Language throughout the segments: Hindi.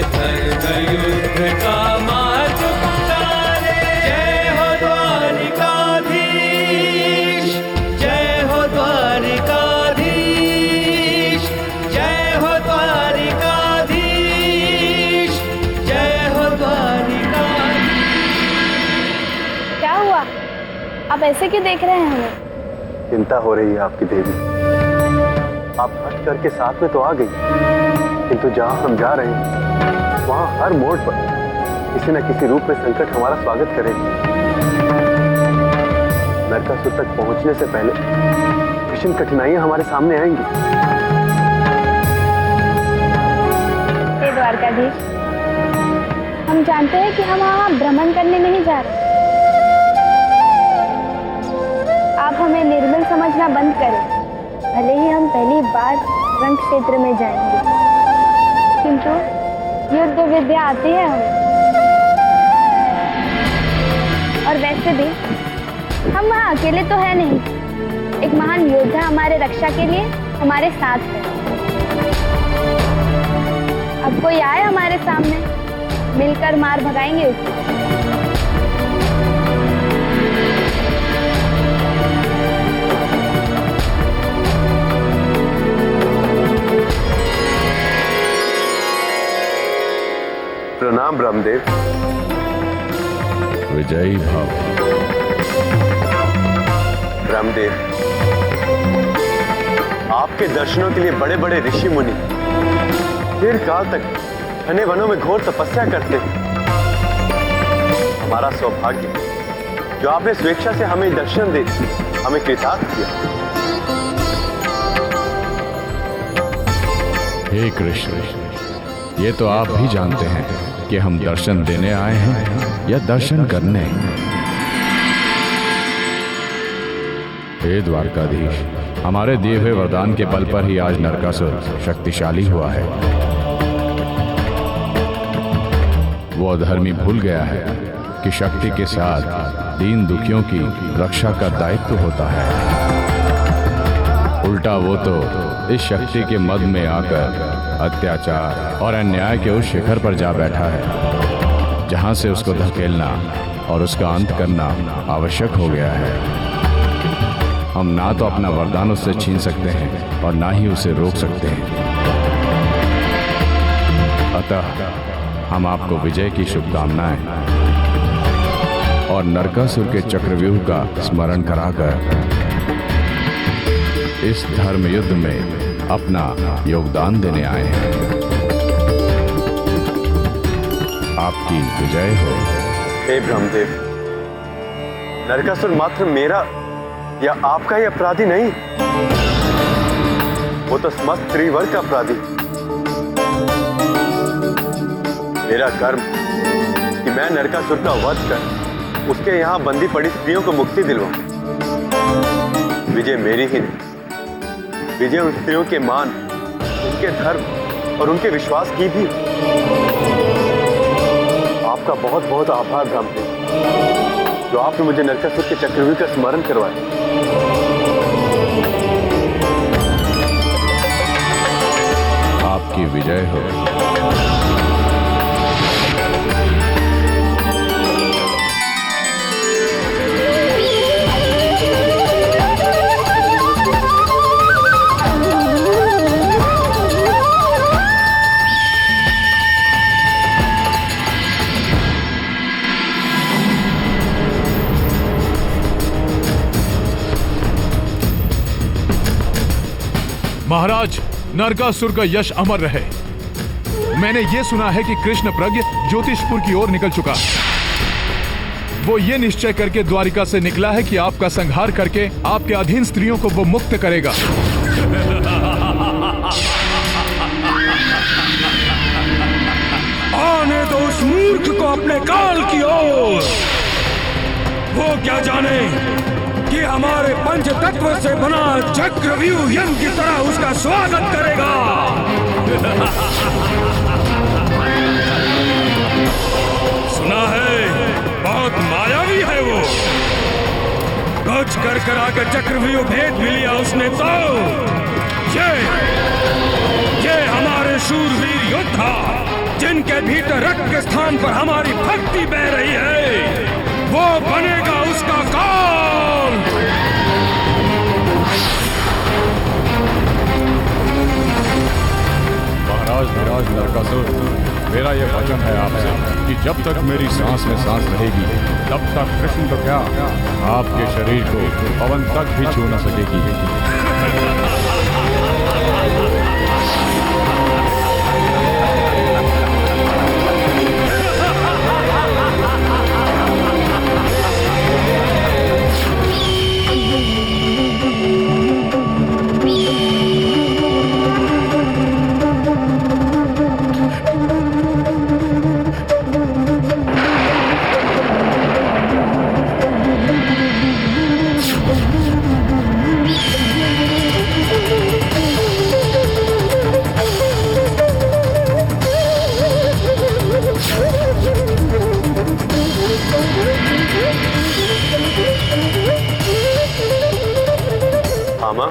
युद्ध का मार्ग उतारे। जय हो द्वारिकाधीश, जय हो द्वारिकाधीश, जय हो द्वारिकाधीश, जय हो द्वारिकाधीश। क्या हुआ? आप ऐसे क्यों देख रहे हैं हमें? चिंता हो रही है आपकी देवी। आप हट करके साथ में तो आ गई, किंतु जहां हम जा रहे हैं वहां हर मोड़ पर किसी न किसी रूप में संकट हमारा स्वागत करेगा। नरकासुर तक पहुंचने से पहले भीषण कठिनाइयां हमारे सामने आएंगी। हे द्वारकाधीश, हम जानते हैं कि हम वहां भ्रमण करने नहीं जा रहे। आप हमें निर्मल समझना बंद करें। भले ही हम पहली बार रण क्षेत्र में जाएंगे, किंतु युद्ध विद्या आती है हमें। और वैसे भी हम वहाँ अकेले तो है नहीं। एक महान योद्धा हमारे रक्षा के लिए हमारे साथ है। अब कोई आए हमारे सामने, मिलकर मार भगाएंगे उसे। प्रणाम ब्रह्मदेव। विजयी भाव। ब्रह्मदेव, आपके दर्शनों के लिए बड़े बड़े ऋषि मुनि दीर्घ काल तक घने वनों में घोर तपस्या करते हैं। हमारा सौभाग्य जो आपने स्वेच्छा से हमें दर्शन दे हमें कृतार्थ किया। हे कृष्ण, ये तो आप भी जानते हैं कि हम दर्शन देने आए हैं या दर्शन करने। हे द्वारकाधीश, हमारे दिए हुए वरदान के बल पर ही आज नरकासुर शक्तिशाली हुआ है। वो अधर्मी भूल गया है कि शक्ति के साथ दीन दुखियों की रक्षा का दायित्व होता है। उल्टा वो तो इस शक्ति के मद में आकर अत्याचार और अन्याय के उस शिखर पर जा बैठा है जहां से उसको धकेलना और उसका अंत करना आवश्यक हो गया है। हम ना तो अपना वरदान उससे छीन सकते हैं और ना ही उसे रोक सकते हैं। अतः हम आपको विजय की शुभकामनाएं और नरकासुर के चक्रव्यूह का स्मरण कराकर इस धर्म युद्ध में अपना योगदान देने आए हैं। आपकी विजय हो। हे ब्रह्मदेव, नरकासुर मात्र मेरा या आपका ही अपराधी नहीं, वो तो समस्त त्रिवर्ग का अपराधी। मेरा कर्म कि मैं नरकासुर का वध कर उसके यहां बंदी पड़ी स्त्रियों को मुक्ति दिलवाऊं। विजय मेरी ही नहीं, विजय उन स्त्रियों के मान, उनके धर्म और उनके विश्वास की भी। आपका बहुत बहुत आभार ब्रह्मदेव, जो आपने मुझे नरकासुर के चक्रव्यूह का स्मरण करवाया। आपकी विजय हो। महाराज, नरकासुर का यश अमर रहे। मैंने ये सुना है कि कृष्ण प्रज्ञ ज्योतिषपुर की ओर निकल चुका। वो ये निश्चय करके द्वारिका से निकला है कि आपका संहार करके आपके अधीन स्त्रियों को वो मुक्त करेगा। आने दो उस मूर्ख को अपने काल की ओर। वो क्या जाने कि हमारे पंच तत्व से बना चक्रव्यूह यज्ञ की तरह उसका स्वागत करेगा। सुना है बहुत मायावी है वो। गज कर आकर चक्रव्यूह भेद भी लिया उसने तो। ये हमारे शूरवीर योद्धा जिनके भीतर रक्त के स्थान पर हमारी भक्ति बह रही है, वो बनेगा उसका काल। महाराज नरकासुर, मेरा ये वचन है आपसे कि जब तक मेरी सांस में सांस रहेगी तब तक कृष्ण तो क्या, आपके शरीर को पवन तक भी छू न सकेगी। मामा,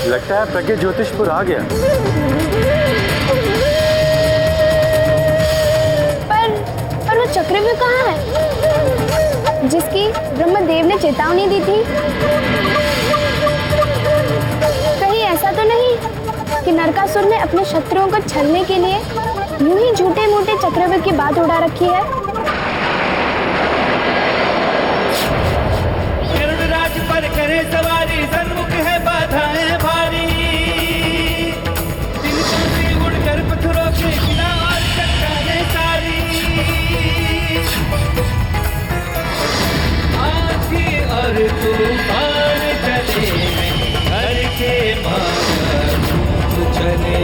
लगता है प्रज्ञा ज्योतिषपुर आ गया। पर वो चक्रव्यूह कहाँ है जिसकी ब्रह्मदेव ने चेतावनी दी थी? कहीं ऐसा तो नहीं कि नरकासुर ने अपने शत्रुओं को छलने के लिए यूं ही झूठे मूठे चक्रव्यूह की बात उड़ा रखी है? पर करे सवारी, सन्मुख है बाधाएं भारी। दिन तुलसी उड़कर पत्थरों के गिरा और चट्टानें सारी। आंधी और तूफान चले, घर के चले,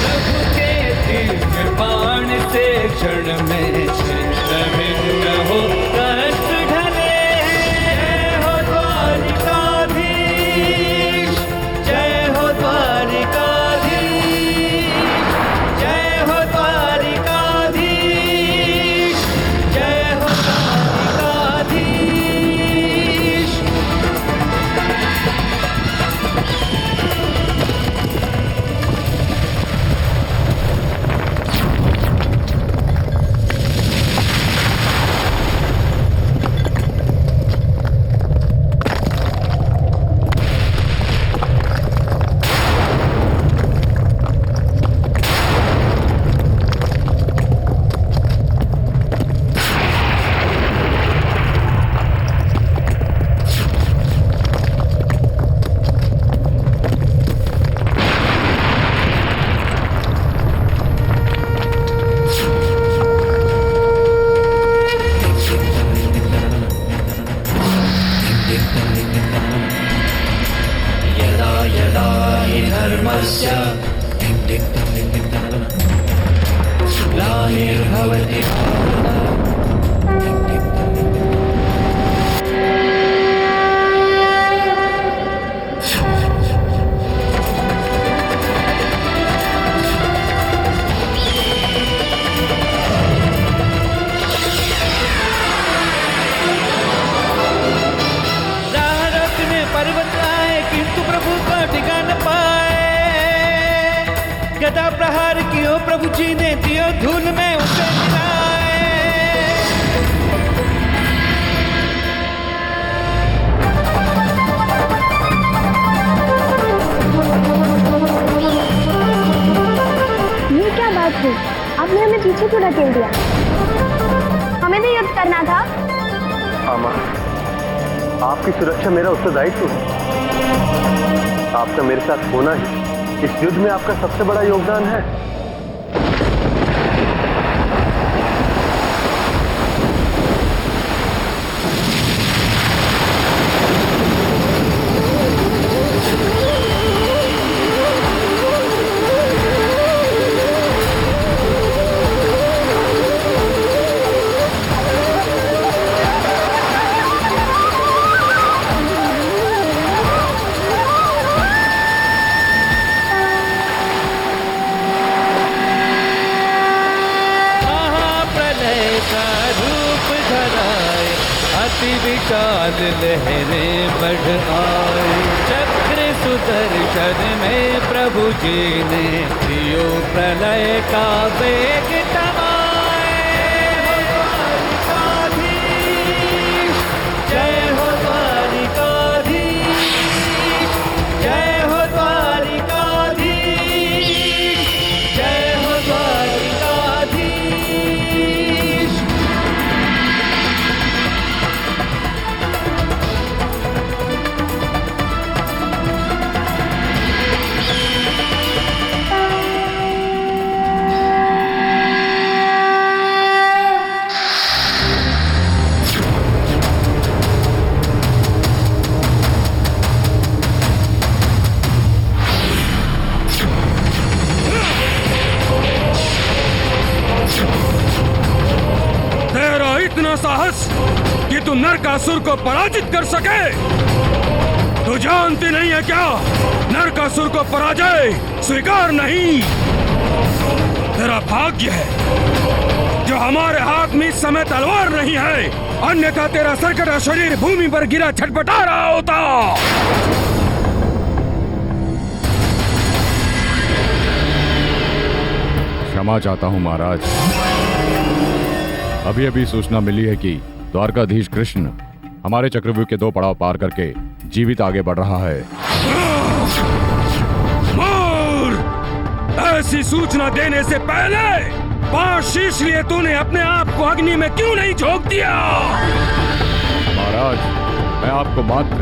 प्रभु के दिव्य बाण से क्षण में छिन्न भिन्न हो कष्ट ढले। गदा प्रहार कियो प्रभु जी ने दियो धूल में उसे मिलाए। ये क्या बात हुई? आपने हमें पीछे क्यों ढकेल दिया? हमें भी युद्ध करना था। मामा, आपकी सुरक्षा मेरा उत्तरदायित्व है। आपका मेरे साथ होना ही इस युद्ध में आपका सबसे बड़ा योगदान है। विशाल लहरें बढ़ आए, चक्र दर्शन में प्रभु जी ने दियो प्रलय का वेग तमाए। जय हो द्वारिकाधीश, जय हो द्वारिकाधीश, जय हो द्वारिकाधीश। तेरा इतना साहस कि तू नरकासुर को पराजित कर सके? तू जानती नहीं है क्या? नरकासुर को पराजय स्वीकार नहीं। तेरा भाग्य है जो हमारे हाथ में इस समय तलवार नहीं है, अन्यथा तेरा सरकटा शरीर भूमि पर गिरा छटपटा रहा होता। क्षमा चाहता हूँ महाराज। अभी अभी सूचना मिली है कि द्वारकाधीश कृष्ण हमारे चक्रव्यूह के 2 पड़ाव पार करके जीवित आगे बढ़ रहा है। मूर्ख! ऐसी सूचना देने से पहले 5 शीश लिए तूने अपने आप को अग्नि में क्यों नहीं झोंक दिया? महाराज, मैं आपको मात्र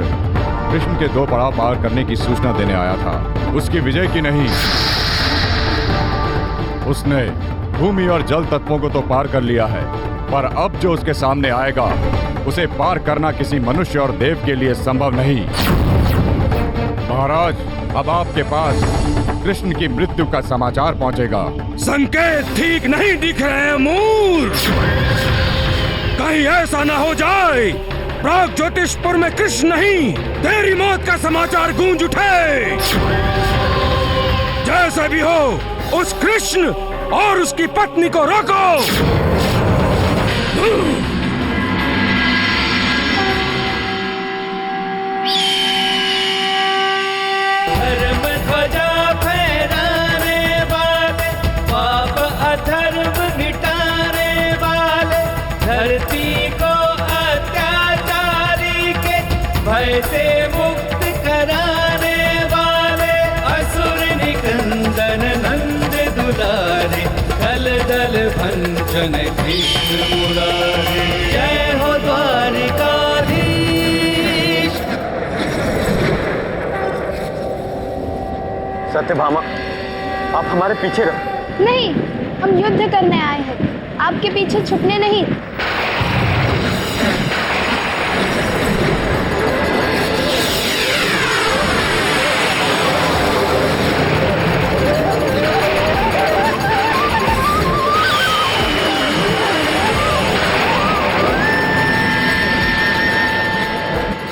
कृष्ण के 2 पड़ाव पार करने की सूचना देने आया था, उसकी विजय की नहीं। उसने भूमि और जल तत्वों को तो पार कर लिया है, पर अब जो उसके सामने आएगा उसे पार करना किसी मनुष्य और देव के लिए संभव नहीं। महाराज, अब आपके पास कृष्ण की मृत्यु का समाचार पहुंचेगा। संकेत ठीक नहीं दिख रहे हैं मूर्ख। कहीं ऐसा ना हो जाए प्राग ज्योतिषपुर में कृष्ण नहीं, तेरी मौत का समाचार गूंज उठे। जैसा भी हो, उस कृष्ण और उसकी पत्नी को रोको। धर्म ध्वजा फहराने वाले, पाप अधर्म मिटाने वाले, धरती को अत्याचारी के भय से मुक्त कराने वाले, असुर निकंदन नंद दुलारे, दल दल भंजन भीष्म मुरारे। जय हो द्वारिकाधीश। सत्यभामा, आप हमारे पीछे रहो। नहीं, हम युद्ध करने आए हैं, आपके पीछे छुपने नहीं।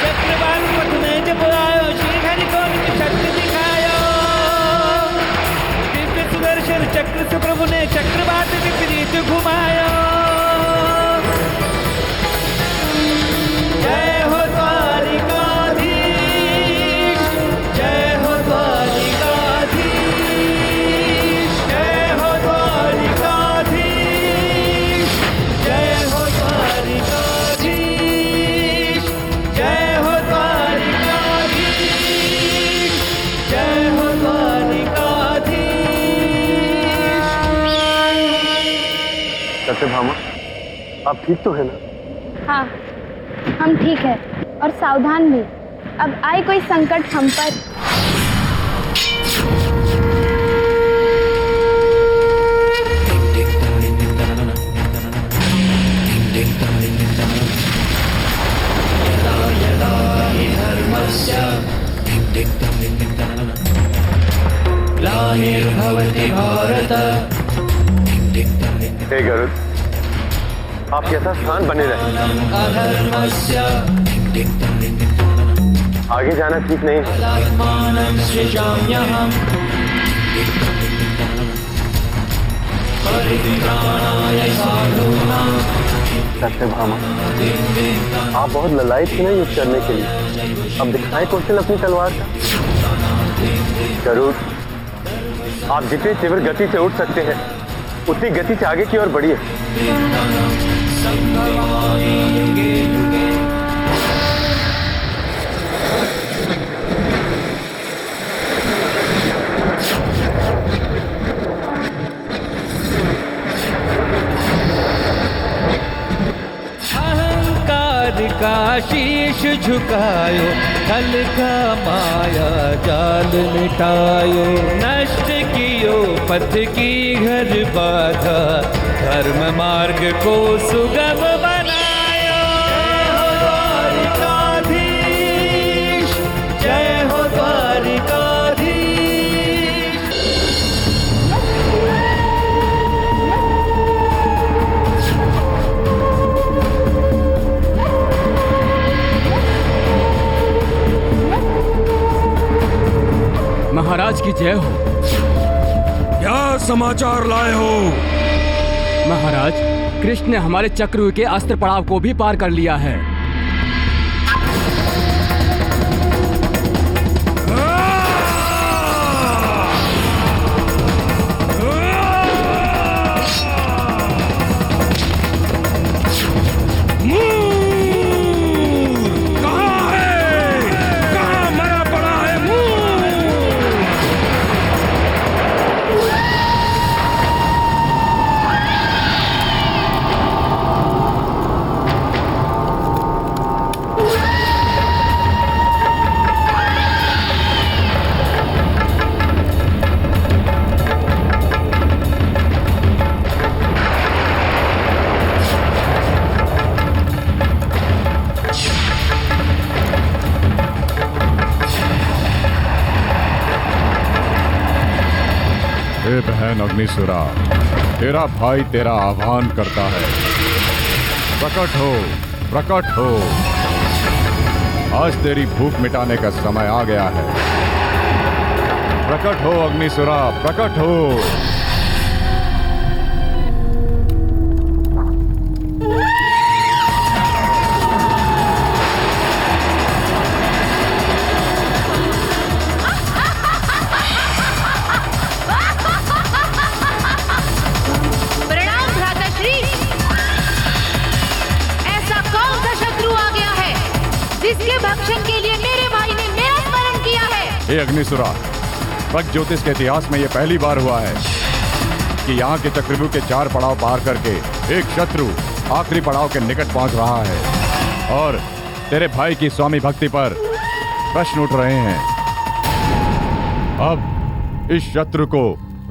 चक्रवाल पथ में जब आयो, श्री हरि को निज शक्ति दिखायो। दिव्य सुदर्शन चक्र से प्रभु ने चक्रवात विपरीत घुमायो। जय हो द्वारिकाधीश, जय हो द्वारिकाधीश, जय हो द्वारिकाधीश, जय हो द्वारिकाधीश, जय हो द्वारिकाधीश, जय हो द्वारिकाधीश। सत्यभामा, आप ठीक तो है ना? हाँ, हम ठीक है और सावधान भी। अब आए कोई संकट हम पर। ग्लानिर्भवति भारत। हे गरुड़, आप यथास्थान बने रहे। अधर्मस्य आगे जाना ठीक नहीं है। आत्मानं सृजाम्यहम्। परित्राणाय साधूनां। सत्यभामा, आप बहुत ललायत थी ना युद्ध करने के लिए। अब दिखाएं कौशल अपनी तलवार का। जरूर, आप जितनी तीव्र गति से उठ सकते हैं उतनी गति से आगे की ओर बढ़िए। का शीश झुकायो, छल का माया जाल मिटायो, नष्ट कियो पथ की घर बाधा, धर्म मार्ग को सुगम बनायो। द्वारिकाधीश, जय हो द्वारिकाधीश। महाराज की जय हो। क्या समाचार लाए हो? महाराज, कृष्ण ने हमारे चक्रव्यूह के अस्त्र पड़ाव को भी पार कर लिया है। हे बहन अग्निसुरा, तेरा भाई तेरा आह्वान करता है। प्रकट हो, प्रकट हो। आज तेरी भूख मिटाने का समय आ गया है। प्रकट हो अग्निसुरा, प्रकट हो। जिसके भक्षण के लिए मेरे भाई ने मेरा स्मरण किया है। हे अग्निसुरा, प्रग ज्योतिष के इतिहास में यह पहली बार हुआ है कि यहाँ के चक्रव्यूह के 4 पड़ाव पार करके एक शत्रु आखिरी पड़ाव के निकट पहुंच रहा है और तेरे भाई की स्वामी भक्ति पर प्रश्न उठ रहे हैं। अब इस शत्रु को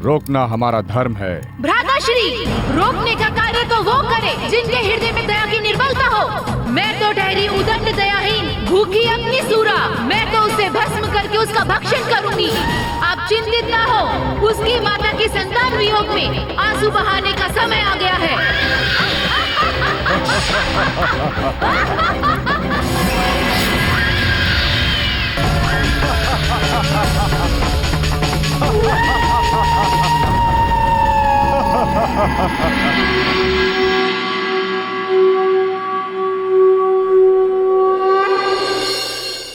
रोकना हमारा धर्म है। भ्राताश्री, रोकने का कार्य तो वो करे जिनके हृदय में दया की निर्बलता हो। मैं तो ठहरी उदंड दयाहीन भूखी अग्निसूरा, मैं तो उसे भस्म करके उसका भक्षण करूंगी। आप चिंतित ना हो, उसकी माता की संतान वियोग में आंसू बहाने का समय आ गया है।